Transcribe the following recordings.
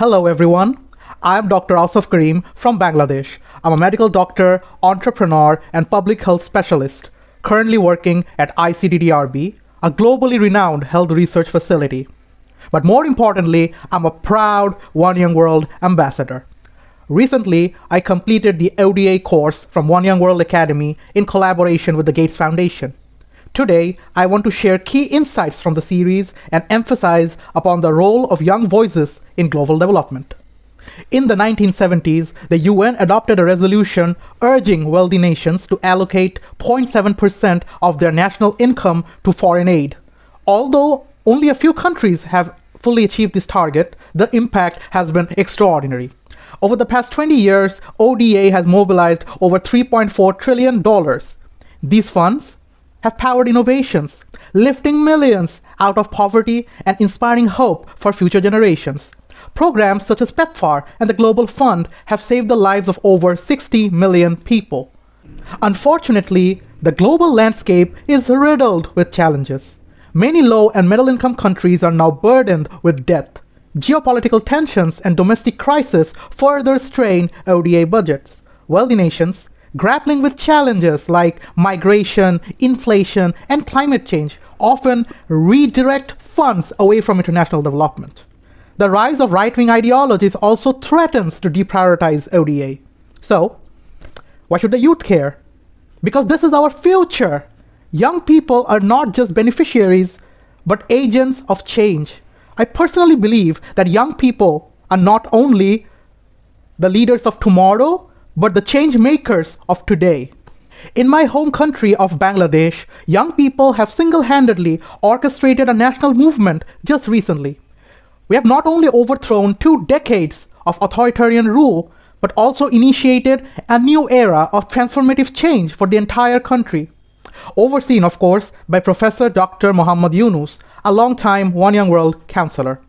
Hello everyone, I am Dr. Awsaf Karim from Bangladesh. I'm a medical doctor, entrepreneur, and public health specialist, currently working at ICDDRB, a globally renowned health research facility. But more importantly, I'm a proud One Young World ambassador. Recently, I completed the ODA course from One Young World Academy in collaboration with the Gates Foundation. Today, I want to share key insights from the series and emphasize upon the role of young voices in global development. In the 1970s, the UN adopted a resolution urging wealthy nations to allocate 0.7% of their national income to foreign aid. Although only a few countries have fully achieved this target, the impact has been extraordinary. Over the past 20 years, ODA has mobilized over $3.4 trillion. These funds have powered innovations, lifting millions out of poverty and inspiring hope for future generations. Programs such as PEPFAR and the Global Fund have saved the lives of over 60 million people. Unfortunately, the global landscape is riddled with challenges. Many low and middle-income countries are now burdened with debt. Geopolitical tensions and domestic crisis further strain ODA budgets. Wealthy nations, grappling with challenges like migration, inflation, and climate change, often redirect funds away from international development. The rise of right-wing ideologies also threatens to deprioritize ODA. So, why should the youth care? Because this is our future. Young people are not just beneficiaries, but agents of change. I personally believe that young people are not only the leaders of tomorrow, but the change makers of today. In my home country of Bangladesh, young people have single-handedly orchestrated a national movement just recently. We have not only overthrown 2 decades of authoritarian rule, but also initiated a new era of transformative change for the entire country. Overseen, of course, by Professor Dr. Muhammad Yunus, a long-time One Young World counselor.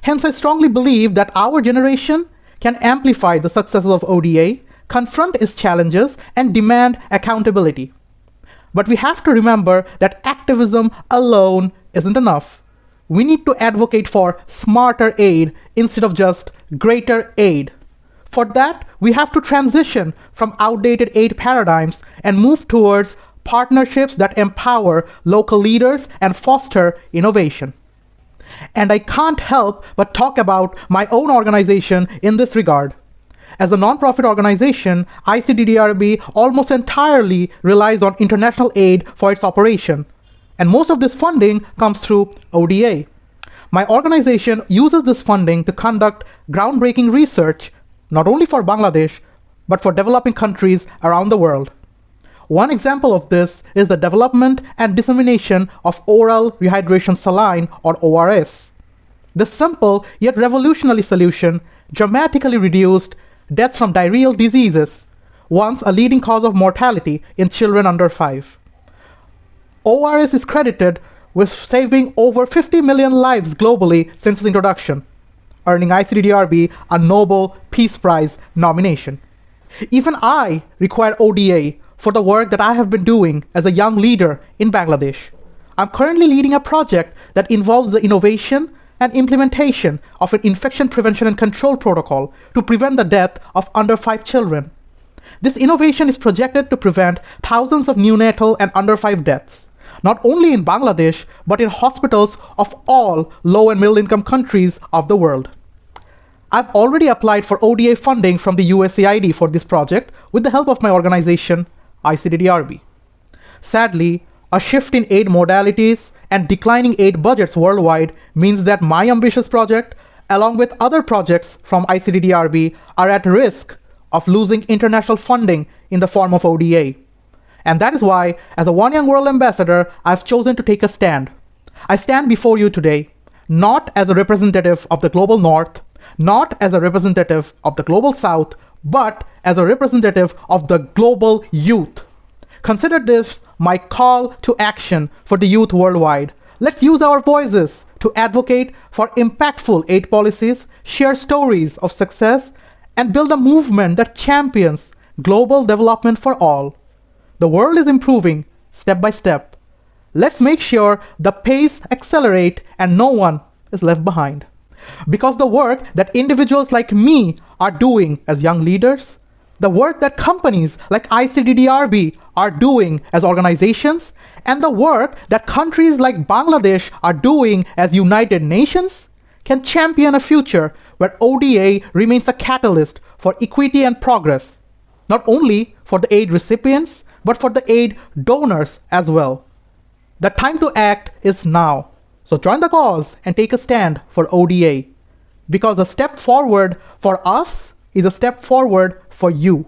Hence, I strongly believe that our generation can amplify the successes of ODA, confront its challenges, and demand accountability. But we have to remember that activism alone isn't enough. We need to advocate for smarter aid instead of just greater aid. For that, we have to transition from outdated aid paradigms and move towards partnerships that empower local leaders and foster innovation. And I can't help but talk about my own organization in this regard. As a non-profit organization, ICDDRB almost entirely relies on international aid for its operation, and most of this funding comes through ODA. My organization uses this funding to conduct groundbreaking research, not only for Bangladesh, but for developing countries around the world. One example of this is the development and dissemination of oral rehydration saline, or ORS. This simple yet revolutionary solution dramatically reduced deaths from diarrheal diseases, once a leading cause of mortality in children under 5. ORS is credited with saving over 50 million lives globally since its introduction, earning ICDDRB a Nobel Peace Prize nomination. Even I require ODA for the work that I have been doing as a young leader in Bangladesh. I'm currently leading a project that involves the innovation and implementation of an infection prevention and control protocol to prevent the death of under 5 children. This innovation is projected to prevent thousands of neonatal and under 5 deaths, not only in Bangladesh, but in hospitals of all low and middle income countries of the world. I've already applied for ODA funding from the USAID for this project with the help of my organization, ICDDRB. Sadly, a shift in aid modalities and declining aid budgets worldwide means that my ambitious project, along with other projects from ICDDRB, are at risk of losing international funding in the form of ODA. And that is why, as a One Young World ambassador, I've chosen to take a stand. I stand before you today, not as a representative of the global north, not as a representative of the global south, but as a representative of the global youth. Consider this my call to action for the youth worldwide. Let's use our voices to advocate for impactful aid policies, share stories of success, and build a movement that champions global development for all. The world is improving step by step. Let's make sure the pace accelerates and no one is left behind. Because the work that individuals like me are doing as young leaders, the work that companies like ICDDRB are doing as organizations, and the work that countries like Bangladesh are doing as United Nations can champion a future where ODA remains a catalyst for equity and progress, not only for the aid recipients, but for the aid donors as well. The time to act is now. So join the cause and take a stand for ODA. Because a step forward for us is a step forward for you.